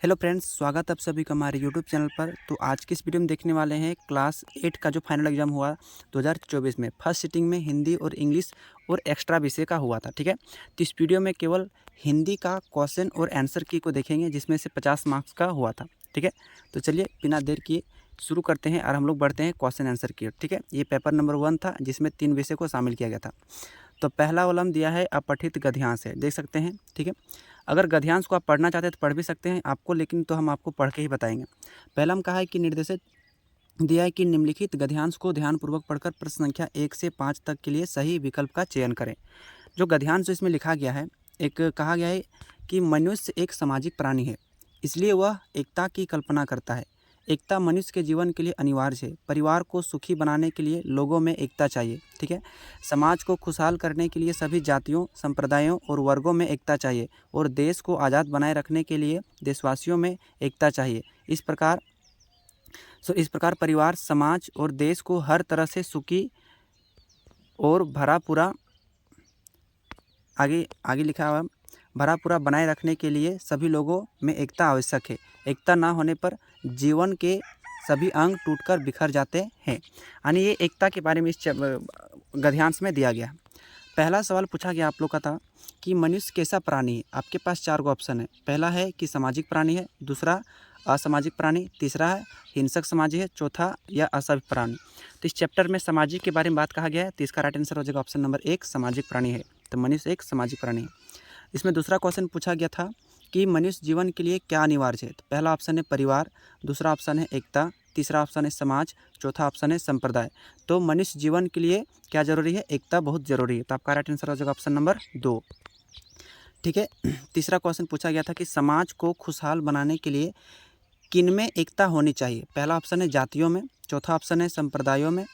Hello friends, स्वागत है आप सभी का हमारे यूट्यूब चैनल पर। तो आज की इस वीडियो में देखने वाले हैं क्लास 8 का जो फाइनल एग्जाम हुआ 2024 में फर्स्ट सिटिंग में हिंदी और इंग्लिश और एक्स्ट्रा विषय का हुआ था। ठीक है, तो इस वीडियो में केवल हिंदी का क्वेश्चन और आंसर की को देखेंगे जिसमें से 50 मार्क्स का हुआ था। ठीक है, तो चलिए बिना देर किए शुरू करते हैं और हम लोग बढ़ते हैं क्वेश्चन आंसर की ओर। ठीक है, ये पेपर नंबर 1 था जिसमें 3 विषय को शामिल किया गया था। तो पहला कॉलम दिया है अपठित गद्यांश है, देख सकते हैं। ठीक है, अगर गद्यांश को आप पढ़ना चाहते हैं तो पढ़ भी सकते हैं आपको, लेकिन तो हम आपको पढ़ के ही बताएंगे। पहला हम कहा है कि निर्देशित दिया है कि निम्नलिखित गद्यांश को ध्यानपूर्वक पढ़कर प्रश्न संख्या 1 से 5 तक के लिए सही विकल्प का चयन करें। जो गद्यांश जो इसमें लिखा गया है, एक कहा गया है कि मनुष्य एक सामाजिक प्राणी है, इसलिए वह एकता की कल्पना करता है। एकता मनुष्य के जीवन के लिए अनिवार्य है। परिवार को सुखी बनाने के लिए लोगों में एकता चाहिए। ठीक है, समाज को खुशहाल करने के लिए सभी जातियों, संप्रदायों और वर्गों में एकता चाहिए और देश को आज़ाद बनाए रखने के लिए देशवासियों में एकता चाहिए। इस प्रकार परिवार, समाज और देश को हर तरह से सुखी और भरा पूरा आगे आगे लिखा हुआ भरा पूरा बनाए रखने के लिए सभी लोगों में एकता आवश्यक है। एकता ना होने पर जीवन के सभी अंग टूटकर बिखर जाते हैं। यानी ये एकता के बारे में इस गद्यांश में दिया गया। पहला सवाल पूछा गया आप लोग का था कि मनुष्य कैसा प्राणी है। आपके पास 4 ऑप्शन है। पहला है कि सामाजिक प्राणी है, दूसरा असामाजिक प्राणी, तीसरा है हिंसक समाजी है, चौथा या असभ्य प्राणी। तो इस चैप्टर में सामाजिक के बारे में बात कहा गया है, तो इसका राइट आंसर हो जाएगा ऑप्शन नंबर 1 सामाजिक प्राणी है। तो मनुष्य एक सामाजिक प्राणी है। इसमें दूसरा क्वेश्चन पूछा गया था कि मनुष्य जीवन के लिए क्या अनिवार्य है। तो पहला ऑप्शन है परिवार, दूसरा ऑप्शन है एकता, तीसरा ऑप्शन है समाज, चौथा ऑप्शन है संप्रदाय। तो मनुष्य जीवन के लिए क्या जरूरी है? एकता बहुत जरूरी है। तो आपका राइट आंसर हो जाएगा ऑप्शन नंबर 2। ठीक है, तीसरा क्वेश्चन पूछा गया था कि समाज को खुशहाल बनाने के लिए किनमें एकता होनी चाहिए। पहला ऑप्शन है जातियों में, चौथा ऑप्शन है संप्रदायों में,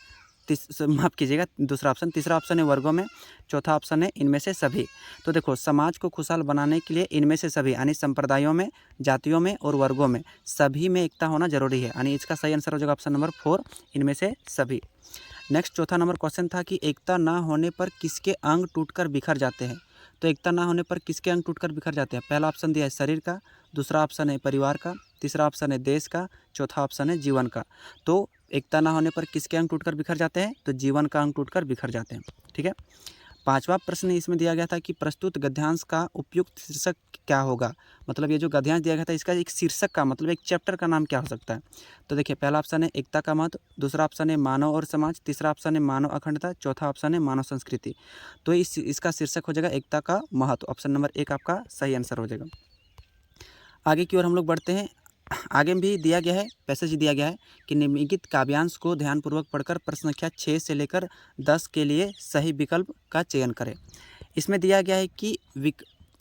माफ़ कीजिएगा दूसरा ऑप्शन, तीसरा ऑप्शन है वर्गों में, चौथा ऑप्शन है इनमें से सभी। तो देखो, समाज को खुशहाल बनाने के लिए इनमें से सभी यानी संप्रदायों में, जातियों में और वर्गों में सभी में एकता होना जरूरी है। यानी इसका सही आंसर हो जाएगा ऑप्शन नंबर 4 इनमें से सभी। नेक्स्ट चौथा नंबर क्वेश्चन था कि एकता ना होने पर किसके अंग टूटकर बिखर जाते हैं। तो एकता ना होने पर किसके अंग टूटकर बिखर जाते हैं। पहला ऑप्शन दिया है शरीर का, दूसरा ऑप्शन है परिवार का, तीसरा ऑप्शन है देश का, चौथा ऑप्शन है जीवन का। तो एकता ना होने पर किसके अंग टूटकर बिखर जाते हैं? तो जीवन का अंग टूटकर बिखर जाते हैं। ठीक है, पांचवा प्रश्न इसमें दिया गया था कि प्रस्तुत गद्यांश का उपयुक्त शीर्षक क्या होगा। मतलब ये जो गद्यांश दिया गया था इसका एक शीर्षक का मतलब एक चैप्टर का नाम क्या हो सकता है। तो देखिए, पहला ऑप्शन है एकता का महत्व, दूसरा ऑप्शन है मानव और समाज, तीसरा ऑप्शन है मानव अखंडता, चौथा ऑप्शन है मानव संस्कृति। तो इसका शीर्षक हो जाएगा एकता का महत्व। ऑप्शन नंबर 1 आपका सही आंसर हो जाएगा। आगे की ओर हम लोग बढ़ते हैं। आगे भी दिया गया है, पैसेज दिया गया है कि निम्नलिखित काव्यांश को ध्यानपूर्वक पढ़कर प्रश्न संख्या 6 से लेकर 10 के लिए सही विकल्प का चयन करें। इसमें दिया गया है कि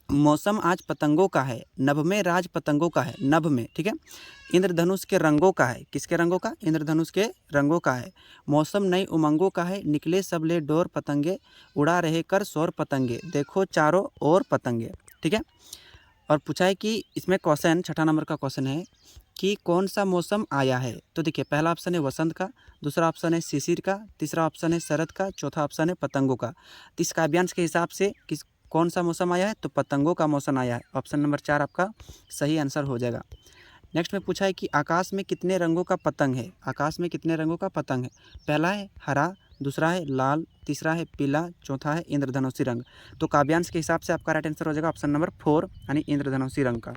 मौसम आज पतंगों का है, नभ में राज पतंगों का है, नभ में। ठीक है, इंद्रधनुष के रंगों का है, किसके रंगों का? इंद्रधनुष के रंगों का है। मौसम नई उमंगों का है, निकले सबले डोर पतंगे, उड़ा रहे कर शोर पतंगे, देखो चारों ओर पतंगे। ठीक है, और पूछा है कि इसमें क्वेश्चन छठा नंबर का क्वेश्चन है कि कौन सा मौसम आया है। तो देखिए, पहला ऑप्शन है वसंत का, दूसरा ऑप्शन है शिशिर का, तीसरा ऑप्शन है शरद का, चौथा ऑप्शन है पतंगों का। तो इस काव्यांश के हिसाब से कौन सा मौसम आया है? तो पतंगों का मौसम आया है। ऑप्शन नंबर 4 आपका सही आंसर हो जाएगा। नेक्स्ट में पूछा है कि आकाश में कितने रंगों का पतंग है। आकाश में कितने रंगों का पतंग है? पहला है हरा, दूसरा है लाल, तीसरा है पीला, चौथा है इंद्रधनुषी रंग। तो काव्यांश के हिसाब से आपका राइट आंसर हो जाएगा ऑप्शन नंबर 4 यानी इंद्रधनुषी रंग का।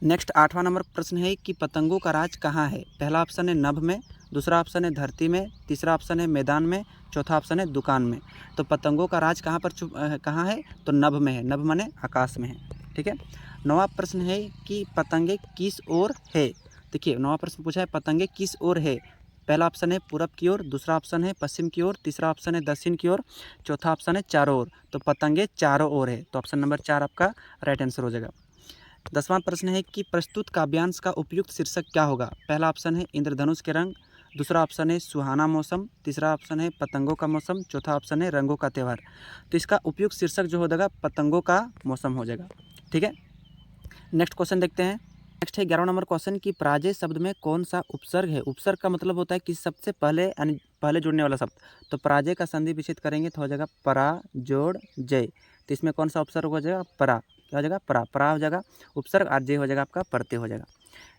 नेक्स्ट 8वां नंबर प्रश्न है कि पतंगों का राज कहाँ है। पहला ऑप्शन है नभ में, दूसरा ऑप्शन है धरती में, तीसरा ऑप्शन है मैदान में, चौथा ऑप्शन है दुकान में। तो पतंगों का राज कहाँ है? तो नभ में है। नभ माने आकाश में है। ठीक है, 9वां प्रश्न है कि पतंगे किस ओर है। देखिए, 9वां प्रश्न पूछा है पतंगे किस ओर है। पहला ऑप्शन है पूरब की ओर, दूसरा ऑप्शन है पश्चिम की ओर, तीसरा ऑप्शन है दक्षिण की ओर, चौथा ऑप्शन है चारों ओर। तो पतंगे चारों ओर है। तो ऑप्शन नंबर 4 आपका राइट आंसर हो जाएगा। 10वां प्रश्न है कि प्रस्तुत काव्यांश का उपयुक्त शीर्षक क्या होगा। पहला ऑप्शन है इंद्रधनुष के रंग, दूसरा ऑप्शन है सुहाना मौसम, तीसरा ऑप्शन है पतंगों का मौसम, चौथा ऑप्शन है रंगों का त्यौहार। तो इसका उपयुक्त शीर्षक जो हो जाएगा पतंगों का मौसम हो जाएगा। ठीक है, नेक्स्ट क्वेश्चन देखते हैं। नेक्स्ट है 11वां नंबर क्वेश्चन कि पराजय शब्द में कौन सा उपसर्ग है। उपसर्ग का मतलब होता है कि सबसे पहले यानी पहले जुड़ने वाला शब्द। तो पराजय का संधि विच्छेद करेंगे तो हो जाएगा परा जोड़ जय। तो इसमें कौन सा उपसर्ग हो जाएगा? परा। क्या हो जाएगा, परा, परा हो जाएगा उपसर्ग, और जे हो जाएगा आपका प्रत्यय हो जाएगा।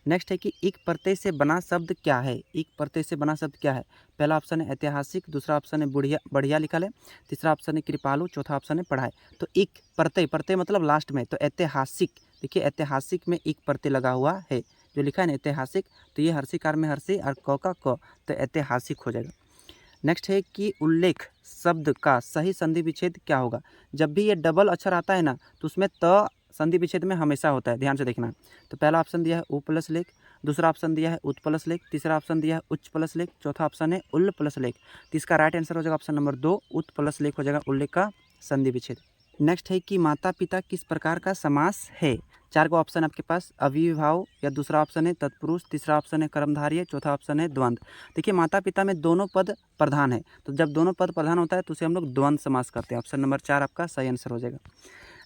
नेक्स्ट है कि एक प्रत्यय से बना शब्द क्या है। एक प्रत्यय से बना शब्द क्या है। पहला ऑप्शन है ऐतिहासिक, दूसरा ऑप्शन है बढ़िया, बढ़िया लिखा है, तीसरा ऑप्शन है कृपालु, चौथा ऑप्शन है पढ़ाई। तो एक प्रत्यय, प्रत्यय मतलब लास्ट में, तो ऐतिहासिक, देखिए ऐतिहासिक में एक प्रत्यय लगा हुआ है, जो लिखा है ना ऐतिहासिक, तो ये हर्षिकार में हर्षि और क का क, तो ऐतिहासिक हो जाएगा। नेक्स्ट है कि उल्लेख शब्द का सही संधि विच्छेद क्या होगा। जब भी ये डबल अक्षर आता है ना, तो उसमें त संधि विच्छेद में हमेशा होता है, ध्यान से देखना। तो पहला ऑप्शन दिया है उ प्लस लेख, दूसरा ऑप्शन दिया है उत प्लस लेख, तीसरा ऑप्शन दिया है उच्च प्लस लेख, चौथा ऑप्शन है उल प्लस लेख। तो इसका राइट आंसर हो जाएगा ऑप्शन नंबर 2, उत प्लस लेख हो जाएगा उल्लेख का संधि विच्छेद। नेक्स्ट है कि माता पिता किस प्रकार का समास है। 4 को ऑप्शन आपके पास, अविभाव, या दूसरा ऑप्शन है तत्पुरुष, तीसरा ऑप्शन है कर्मधारय, चौथा ऑप्शन है द्वंद्व। देखिए माता पिता में दोनों पद प्रधान है, तो जब दोनों पद प्रधान होता है तो उसे हम लोग द्वंद्व समास करते हैं। ऑप्शन नंबर 4 आपका सही आंसर हो जाएगा।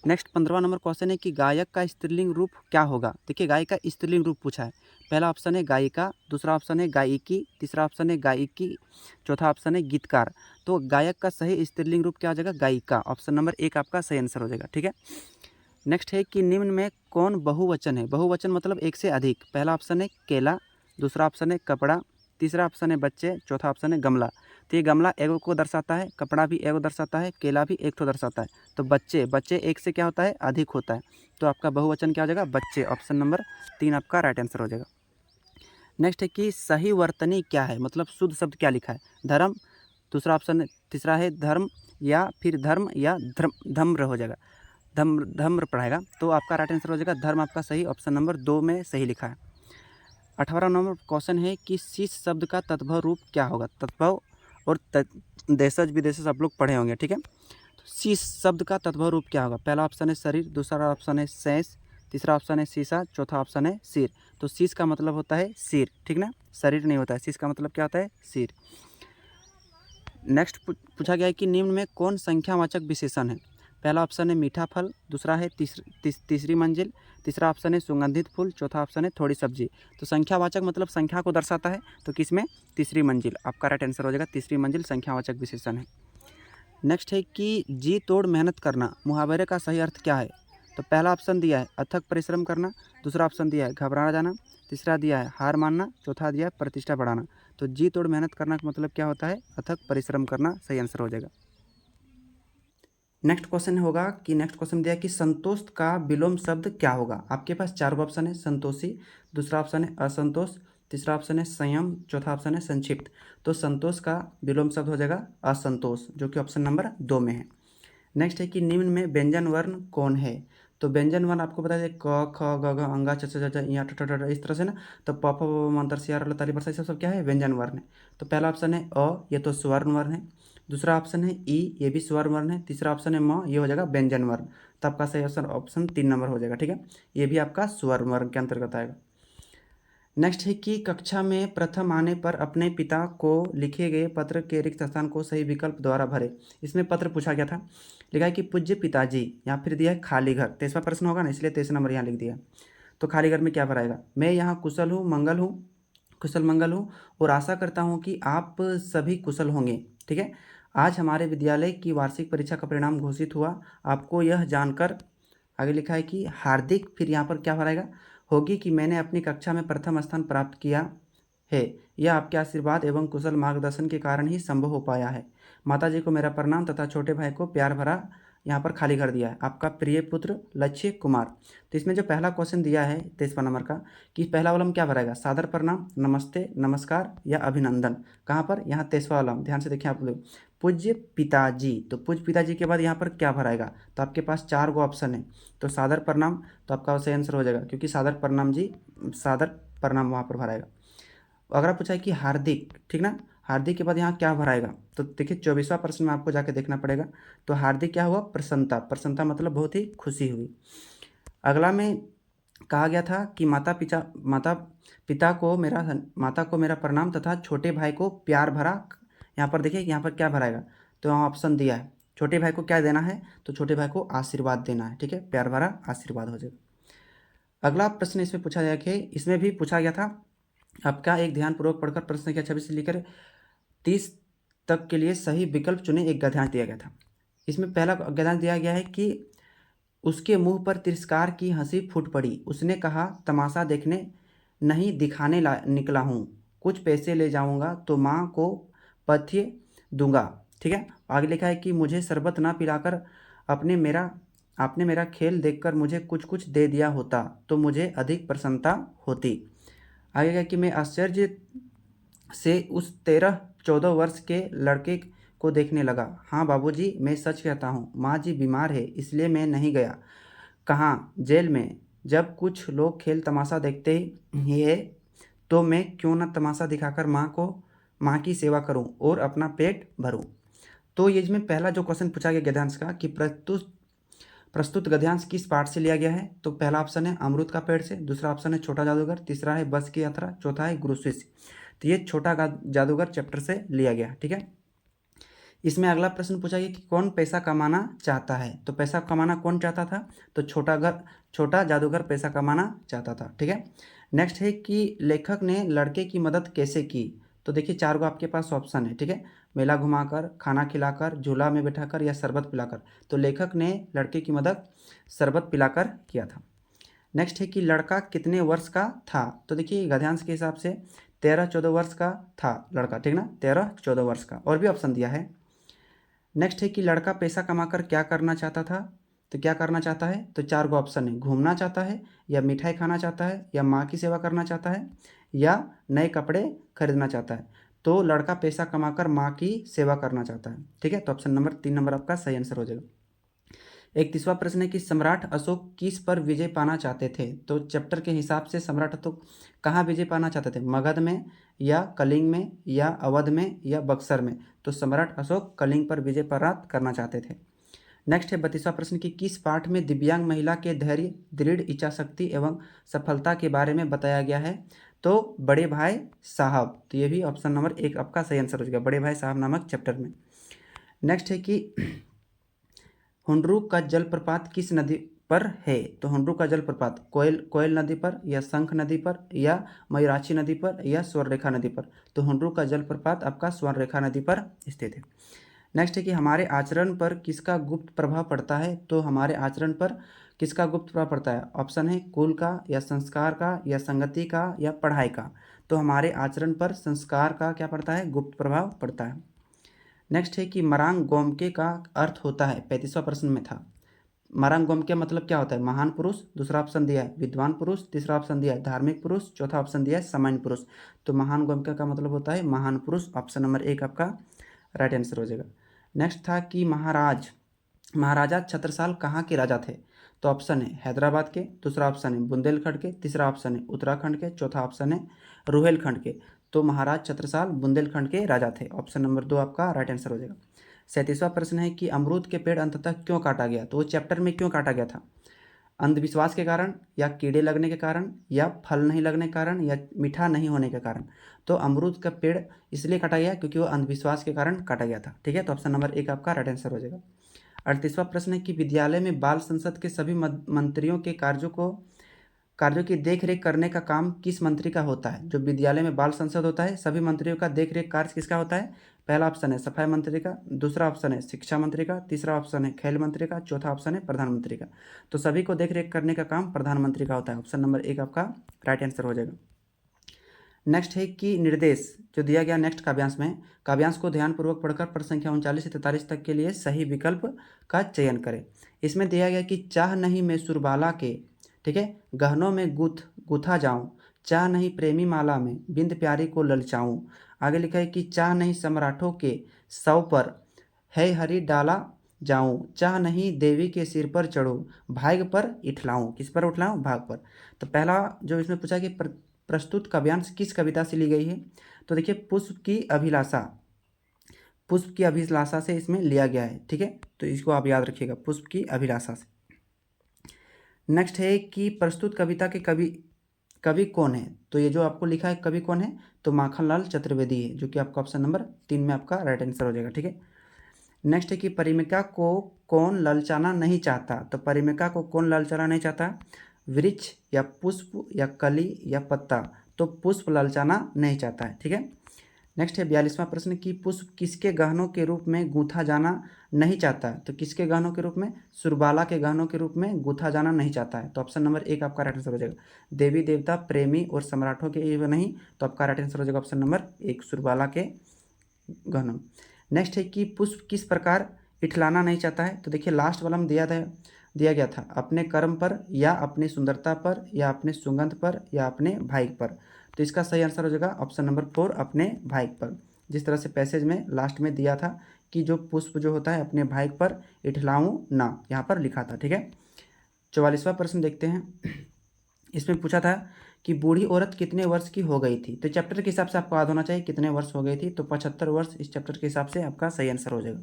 नेक्स्ट 15वां नंबर क्वेश्चन है कि गायक का स्त्रीलिंग रूप क्या होगा। देखिए गायक का स्त्रीलिंग रूप पूछा है। पहला ऑप्शन है गायिका, दूसरा ऑप्शन है गायिकी, तीसरा ऑप्शन है गायिकी, चौथा ऑप्शन है गीतकार। तो गायक का सही स्त्रीलिंग रूप क्या हो जाएगा, गायिका। ऑप्शन नंबर 1 आपका सही आंसर हो जाएगा, ठीक है। नेक्स्ट है कि निम्न में कौन बहुवचन है। बहुवचन मतलब एक से अधिक। पहला ऑप्शन है केला, दूसरा ऑप्शन है कपड़ा, तीसरा ऑप्शन है बच्चे, चौथा ऑप्शन है गमला। तो ये गमला एगो को दर्शाता है, कपड़ा भी एगो दर्शाता है, केला भी एक को दर्शाता है। तो बच्चे, बच्चे एक से क्या होता है, अधिक होता है। तो आपका बहुवचन क्या हो जाएगा, बच्चे। ऑप्शन नंबर 3 आपका राइट आंसर हो जाएगा। नेक्स्ट है कि सही वर्तनी क्या है, मतलब शुद्ध शब्द क्या लिखा है। धर्म, दूसरा ऑप्शन, तीसरा है धर्म, या फिर धर्म, या धम्र हो जाएगा, धम्र पढ़ाएगा। तो आपका राइट आंसर हो जाएगा धर्म आपका सही, ऑप्शन नंबर 2 में सही लिखा है। 18वां नंबर क्वेश्चन है कि शीश शब्द का तद्भव रूप क्या होगा। तद्भव और देशज विदेशज आप लोग पढ़े होंगे, ठीक है। तो शीश शब्द का तद्भव रूप क्या होगा। पहला ऑप्शन है शरीर, दूसरा ऑप्शन है शेष, तीसरा ऑप्शन है शीशा, चौथा ऑप्शन है सिर। तो शीश का मतलब होता है सिर, ठीक ना, शरीर नहीं होता है। शीश का मतलब क्या होता है, सिर। नेक्स्ट पूछा गया है कि निम्न में कौन संख्यावाचक विशेषण है। पहला ऑप्शन है मीठा फल, दूसरा है तीसरी मंजिल, तीसरा ऑप्शन है सुगंधित फूल, चौथा ऑप्शन है थोड़ी सब्जी। तो संख्यावाचक मतलब संख्या को दर्शाता है, तो किसमें, तीसरी मंजिल। आपका राइट आंसर हो जाएगा तीसरी मंजिल संख्यावाचक विशेषण है। नेक्स्ट है कि जी तोड़ मेहनत करना मुहावरे का सही अर्थ क्या है। तो पहला ऑप्शन दिया है अथक परिश्रम करना, दूसरा ऑप्शन दिया है घबरा जाना, तीसरा दिया है हार मानना, चौथा दिया है प्रतिष्ठा बढ़ाना। तो जी तोड़ मेहनत करना का मतलब क्या होता है, अथक परिश्रम करना, सही आंसर हो जाएगा। नेक्स्ट क्वेश्चन होगा कि नेक्स्ट क्वेश्चन दिया कि संतोष का विलोम शब्द क्या होगा। आपके पास 4 ऑप्शन है, संतोषी, दूसरा ऑप्शन है असंतोष, तीसरा ऑप्शन है संयम, चौथा ऑप्शन है संक्षिप्त। तो संतोष का विलोम शब्द हो जाएगा असंतोष, जो कि ऑप्शन नंबर 2 में है। नेक्स्ट है कि निम्न में व्यंजन वर्ण कौन है। तो व्यंजन वर्ण आपको पता है क ख ग घ अंगा च छ ज ञ ठ ठ ड इस तरह से ना। तो प फ ब म अंतर स र ल ताली बरसा सब क्या है, व्यंजन वर्ण है। तो पहला ऑप्शन है अ, ये तो स्वर्ण वर्ण है, दूसरा ऑप्शन है ई, ये भी स्वर्ण वर्ण है, तीसरा ऑप्शन है म, ये हो जाएगा व्यंजन वर्ण। तो आपका सही ऑप्शन ऑप्शन 3 नंबर हो जाएगा, ठीक है। ये भी आपका स्वर्ण वर्ण के अंतर्गत आएगा। नेक्स्ट है कि कक्षा में प्रथम आने पर अपने पिता को लिखे गए पत्र के रिक्त स्थान को सही विकल्प द्वारा भरे। इसमें पत्र पूछा गया था, लिखा है कि पूज्य पिताजी, यहाँ फिर दिया है खाली घर। 23वां प्रश्न होगा ना, इसलिए 23 नंबर यहाँ लिख दिया। तो खाली घर में क्या भराएगा, मैं यहाँ कुशल हूँ, मंगल हूँ, कुशल मंगल हूँ, और आशा करता हूँ कि आप सभी कुशल होंगे, ठीक है। आज हमारे विद्यालय की वार्षिक परीक्षा का परिणाम घोषित हुआ, आपको यह जानकर, आगे लिखा है कि हार्दिक, फिर यहाँ पर क्या भराएगा, होगी कि मैंने अपनी कक्षा में प्रथम स्थान प्राप्त किया है। यह आपके आशीर्वाद एवं कुशल मार्गदर्शन के कारण ही संभव हो पाया है। माताजी को मेरा प्रणाम तथा छोटे भाई को प्यार भरा, यहाँ पर खाली कर दिया है, आपका प्रिय पुत्र लक्ष्य कुमार। तो इसमें जो पहला क्वेश्चन दिया है 23वां नंबर का, कि पहला वाला में क्या भरेगा, सादर प्रणाम, नमस्ते, नमस्कार या अभिनंदन। कहाँ पर, यहाँ 23वां वाला, ध्यान से देखिए आप लोग, पूज्य पिताजी। तो पूज्य पिताजी के बाद यहाँ पर क्या भराएगा, तो आपके पास 4 गो ऑप्शन है। तो सादर प्रणाम, तो आपका सही आंसर हो जाएगा, क्योंकि सादर प्रणाम जी, सादर प्रणाम वहाँ पर भराएगा। अगर आप पूछा है कि हार्दिक, ठीक ना, हार्दिक के बाद यहाँ क्या भराएगा, तो देखिए 24वां प्रश्न में आपको जाके देखना पड़ेगा। तो हार्दिक क्या हुआ, प्रसन्नता, प्रसन्नता मतलब बहुत ही खुशी हुई। अगला में कहा गया था कि माता को मेरा प्रणाम तथा छोटे भाई को प्यार भरा। यहाँ पर देखिए, यहाँ पर क्या भराएगा, तो यहाँ ऑप्शन दिया है, छोटे भाई को क्या देना है, तो छोटे भाई को आशीर्वाद देना है, ठीक है, प्यार भरा आशीर्वाद हो जाएगा। अगला प्रश्न इसमें पूछा गया कि इसमें भी पूछा गया था, आपका एक ध्यानपूर्वक पढ़कर प्रश्न संख्या 26 से लेकर 30 तक के लिए सही विकल्प चुने, एक गद्यांश दिया गया था। इसमें पहला गद्यांश दिया गया है कि उसके मुंह पर तिरस्कार की हंसी फूट पड़ी। उसने कहा, तमाशा देखने नहीं दिखाने निकला हूँ, कुछ पैसे ले जाऊँगा तो माँ को पथ्य दूंगा। ठीक है, आगे लिखा है कि मुझे शरबत ना पिलाकर आपने मेरा खेल देखकर मुझे कुछ कुछ दे दिया होता तो मुझे अधिक प्रसन्नता होती। आगे क्या कि मैं आश्चर्य से उस 13-14 वर्ष के लड़के को देखने लगा। हाँ बाबूजी, मैं सच कहता हूँ, माँ जी बीमार है इसलिए मैं नहीं गया। कहाँ? जेल में। जब कुछ लोग खेल तमाशा देखते ही है तो मैं क्यों न तमाशा दिखाकर माँ की सेवा करूँ और अपना पेट भरूँ। तो ये इसमें पहला जो क्वेश्चन पूछा गया गद्यांश का कि प्रस्तुत गद्यांश किस पाठ से लिया गया है, तो पहला ऑप्शन है अमरूद का पेड़ से, दूसरा ऑप्शन है छोटा जादूगर, तीसरा है बस की यात्रा, चौथा है गुरु शिष्य। तो ये छोटा जादूगर चैप्टर से लिया गया। ठीक है, इसमें अगला प्रश्न पूछा गया कि कौन पैसा कमाना चाहता है, तो पैसा कमाना कौन चाहता था, तो छोटा जादूगर पैसा कमाना चाहता था। ठीक है, नेक्स्ट है कि लेखक ने लड़के की मदद कैसे की, तो देखिए 4 गो आपके पास ऑप्शन है। ठीक है, मेला घुमाकर, खाना खिलाकर, झूला में बैठाकर या शरबत पिलाकर। तो लेखक ने लड़के की मदद शरबत पिलाकर किया था। नेक्स्ट है कि लड़का कितने वर्ष का था, तो देखिए गद्यांश के हिसाब से 13-14 वर्ष का था लड़का। ठीक ना, 13-14 वर्ष का। और भी ऑप्शन दिया है। नेक्स्ट है कि लड़का पैसा कमाकर क्या करना चाहता था, तो क्या करना चाहता है, तो 4 गो ऑप्शन है, घूमना चाहता है या मिठाई खाना चाहता है या माँ की सेवा करना चाहता है या नए कपड़े खरीदना चाहता है। तो लड़का पैसा कमाकर माँ की सेवा करना चाहता है। ठीक है, तो ऑप्शन नंबर 3 नंबर आपका सही आंसर हो जाएगा। एक तीसरा प्रश्न है कि सम्राट अशोक किस पर विजय पाना चाहते थे, तो चैप्टर के हिसाब से सम्राट अशोक कहाँ विजय पाना चाहते थे, मगध में या कलिंग में या अवध में या बक्सर में। तो सम्राट अशोक कलिंग पर विजय प्राप्त करना चाहते थे। नेक्स्ट है 32वां प्रश्न कि किस पाठ में दिव्यांग महिला के धैर्य, दृढ़ इच्छाशक्ति एवं सफलता के बारे में बताया गया है, तो बड़े भाई साहब। तो ये भी ऑप्शन नंबर 1 आपका सही आंसर हो जाएगा, बड़े भाई साहब नामक चैप्टर में। नेक्स्ट है कि हुंड्रू का जलप्रपात किस नदी पर है, तो हुंड्रू का जलप्रपात कोयल नदी पर या शंख नदी पर या मयूराक्षी नदी पर या स्वर्णरेखा नदी पर। तो हुंड्रू का जलप्रपात आपका स्वर्णरेखा नदी पर स्थित है। नेक्स्ट है कि हमारे आचरण पर किसका गुप्त प्रभाव पड़ता है, तो हमारे आचरण पर किसका गुप्त प्रभाव पड़ता है, ऑप्शन है कुल का या संस्कार का या संगति का या पढ़ाई का। तो हमारे आचरण पर संस्कार का क्या पड़ता है, गुप्त प्रभाव पड़ता है। नेक्स्ट है कि मरांग गोमके का अर्थ होता है, 35वां प्रश्न में था। मरांग गोमके मतलब क्या होता है, महान पुरुष, दूसरा ऑप्शन दिया है विद्वान पुरुष, तीसरा ऑप्शन दिया है धार्मिक पुरुष, चौथा ऑप्शन दिया है सामान्य पुरुष। तो महान गोमके का मतलब होता है महान पुरुष, ऑप्शन नंबर 1 आपका राइट आंसर हो जाएगा। नेक्स्ट था कि महाराजा छत्रसाल कहाँ के राजा थे, तो ऑप्शन है हैदराबाद के, दूसरा ऑप्शन है बुंदेलखंड के, तीसरा ऑप्शन है उत्तराखंड के, चौथा ऑप्शन है रुहेलखंड के। तो महाराज छत्रसाल बुंदेलखंड के राजा थे, ऑप्शन नंबर 2 आपका राइट आंसर हो जाएगा। 37वां प्रश्न है कि अमरूद के पेड़ अंततः क्यों काटा गया, तो वो चैप्टर में क्यों काटा गया था, अंधविश्वास के कारण या कीड़े लगने के कारण या फल नहीं लगने के कारण या मीठा नहीं होने के कारण। तो अमरूद का पेड़ इसलिए काटा गया क्योंकि वो अंधविश्वास के कारण काटा गया था। ठीक है, तो ऑप्शन नंबर 1 आपका राइट आंसर हो जाएगा। 38वां प्रश्न है कि विद्यालय में बाल संसद के सभी मंत्रियों के कार्यों की देखरेख करने का काम किस मंत्री का होता है। जो विद्यालय में बाल संसद होता है सभी मंत्रियों का देखरेख कार्य किसका होता है, पहला ऑप्शन है सफाई मंत्री का, दूसरा ऑप्शन है शिक्षा मंत्री का, तीसरा ऑप्शन है खेल मंत्री का, चौथा ऑप्शन है प्रधानमंत्री का। तो सभी को देखरेख करने का काम प्रधानमंत्री का होता है, ऑप्शन नंबर 1 आपका राइट आंसर हो जाएगा। नेक्स्ट है कि निर्देश जो दिया गया नेक्स्ट काव्यांश में, काव्यांश को ध्यानपूर्वक पढ़कर पद संख्या 39 से 43 तक के लिए सही विकल्प का चयन करें। इसमें दिया गया कि चाह नहीं मैं सुरबाला के, ठीक है, गहनों में गुथा जाऊं, चाह नहीं प्रेमी माला में बिंद प्यारी को ललचाऊं। आगे लिखा है कि चाह नहीं सम्राटों के सौ पर है हरि डाला जाऊं, चाह नहीं देवी के सिर पर चढ़ूं, भाग पर इठलाऊं। किस पर उठलाऊं, भाग पर। तो पहला जो इसमें पूछा कि प्रस्तुत काव्यांश किस कविता से ली गई है, तो देखिए पुष्प की अभिलाषा से इसमें लिया गया है। ठीक है, तो इसको आप याद रखिएगा, पुष्प की अभिलाषा से। नेक्स्ट है कि प्रस्तुत कविता के कवि कौन है, तो ये जो आपको लिखा है कवि कौन है, तो माखनलाल चतुर्वेदी है, जो कि आपका ऑप्शन नंबर 3 में आपका राइट आंसर हो जाएगा। ठीक है, नेक्स्ट है कि परिमिका को कौन ललचाना नहीं चाहता, तो परिमिका को कौन ललचाना नहीं चाहता, वृक्ष या पुष्प या कली या पत्ता। तो पुष्प ललचाना नहीं चाहता है। ठीक है, नेक्स्ट है 42वां प्रश्न कि पुष्प किसके गहनों के रूप में गूंथा जाना नहीं चाहता है? तो किसके गहनों के रूप में? सुरबाला के गहनों के रूप में गूंथा जाना नहीं चाहता है। तो ऑप्शन नंबर 1 आपका राइट आंसर हो जाएगा। देवी देवता, प्रेमी और सम्राटों के ये नहीं, तो आपका राइट आंसर हो जाएगा ऑप्शन नंबर 1 सुरबाला के गहनों। नेक्स्ट है कि पुष्प किस प्रकार इठलाना नहीं चाहता है? तो देखिए लास्ट वाला में दिया गया था अपने कर्म पर या अपनी सुंदरता पर या अपने सुगंध पर या अपने भाई पर। तो इसका सही आंसर हो जाएगा ऑप्शन नंबर 4 अपने भाई पर। जिस तरह से पैसेज में लास्ट में दिया था कि जो पुष्प जो होता है अपने भाई पर इठलाऊं ना, यहाँ पर लिखा था। ठीक है, 44वां प्रश्न देखते हैं। इसमें पूछा था कि बूढ़ी औरत कितने वर्ष की हो गई थी? तो चैप्टर के हिसाब से आपको याद होना चाहिए कितने वर्ष हो गई थी। तो 75 वर्ष इस चैप्टर के हिसाब से आपका सही आंसर हो जाएगा।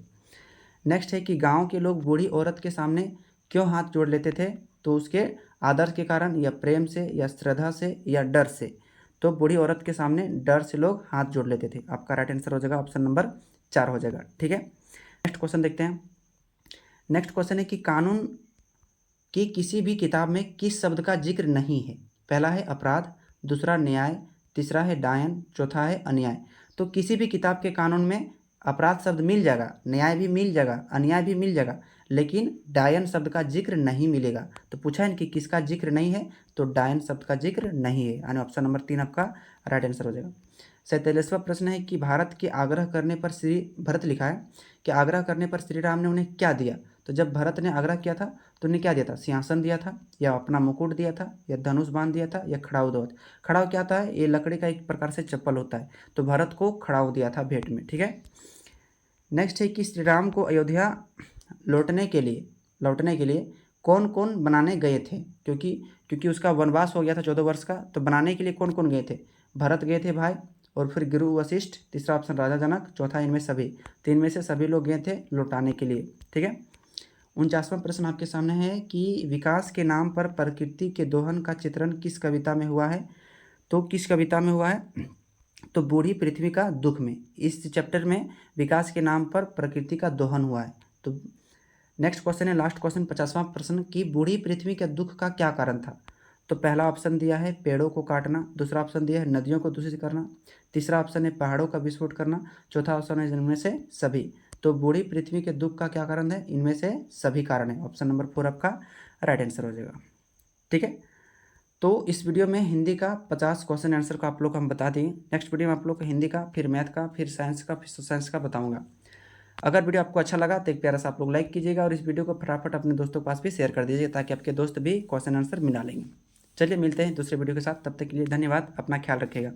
नेक्स्ट है कि गांव के लोग बूढ़ी औरत के सामने क्यों हाथ जोड़ लेते थे? तो उसके आदर के कारण या प्रेम से या श्रद्धा से या डर से। तो बूढ़ी औरत के सामने डर से लोग हाथ जोड़ लेते थे। आपका राइट आंसर हो जाएगा ऑप्शन नंबर 4 हो जाएगा। ठीक है, नेक्स्ट क्वेश्चन देखते हैं। नेक्स्ट क्वेश्चन है कि कानून की किसी भी किताब में किस शब्द का जिक्र नहीं है? पहला है अपराध, दूसरा न्याय, तीसरा है डायन, चौथा है अन्याय। तो किसी भी किताब के कानून में अपराध शब्द मिल जाएगा, न्याय भी मिल जाएगा, अन्याय भी मिल जाएगा, लेकिन डायन शब्द का जिक्र नहीं मिलेगा। तो पूछा है कि किसका जिक्र नहीं है? तो डायन शब्द का जिक्र नहीं है, यानी ऑप्शन नंबर 3 आपका राइट आंसर हो जाएगा। 47वां प्रश्न है कि भारत के आग्रह करने पर श्री भरत लिखा है कि आग्रह करने पर श्री राम ने उन्हें क्या दिया? तो जब भरत ने आग्रह किया था तो उन्हें क्या दिया था? सिंहासन दिया था, या अपना मुकुट दिया था, या धनुष बाण दिया था, या खड़ाऊ दिया था। खड़ाऊ क्या होता है? ये लकड़ी का एक प्रकार से चप्पल होता है। तो भरत को खड़ाऊ दिया था भेंट में। ठीक है, नेक्स्ट है कि श्री राम को अयोध्या लौटने के लिए कौन कौन बनाने गए थे? क्योंकि उसका वनवास हो गया था 14 वर्ष का। तो बनाने के लिए कौन कौन गए थे? भरत गए थे भाई, और फिर गुरु वशिष्ठ, तीसरा ऑप्शन राजा जनक, चौथा इनमें सभी। तीन में से सभी लोग गए थे लौटाने के लिए। ठीक है, 49वां प्रश्न आपके सामने है कि विकास के नाम पर प्रकृति के दोहन का चित्रण किस कविता में हुआ है? तो किस कविता में हुआ है? तो बूढ़ी पृथ्वी का दुख में। इस चैप्टर में विकास के नाम पर प्रकृति का दोहन हुआ है। तो नेक्स्ट क्वेश्चन है लास्ट क्वेश्चन 50वां प्रश्न कि बूढ़ी पृथ्वी के दुख का क्या कारण था? तो पहला ऑप्शन दिया है पेड़ों को काटना, दूसरा ऑप्शन दिया है नदियों को दूषित करना, तीसरा ऑप्शन है पहाड़ों का विस्फोट करना, चौथा ऑप्शन है इनमें से सभी। तो बूढ़ी पृथ्वी के दुख का क्या कारण है? इनमें से सभी कारण है। ऑप्शन नंबर 4 आपका राइट आंसर हो जाएगा। ठीक है, तो इस वीडियो में हिंदी का 50 क्वेश्चन आंसर को आप लोग को हम बता देंगे। नेक्स्ट वीडियो में आप लोग को हिंदी का, फिर मैथ का, फिर साइंस का, फिर साइंस का बताऊंगा। अगर वीडियो आपको अच्छा लगा तो एक प्यारा सा आप लोग लाइक कीजिएगा और इस वीडियो को फटाफट अपने दोस्तों के पास भी शेयर कर दीजिए ताकि आपके दोस्त भी क्वेश्चन आंसर मिला लेंगे। चलिए मिलते हैं दूसरे वीडियो के साथ, तब तक के लिए धन्यवाद, अपना ख्याल रखिएगा।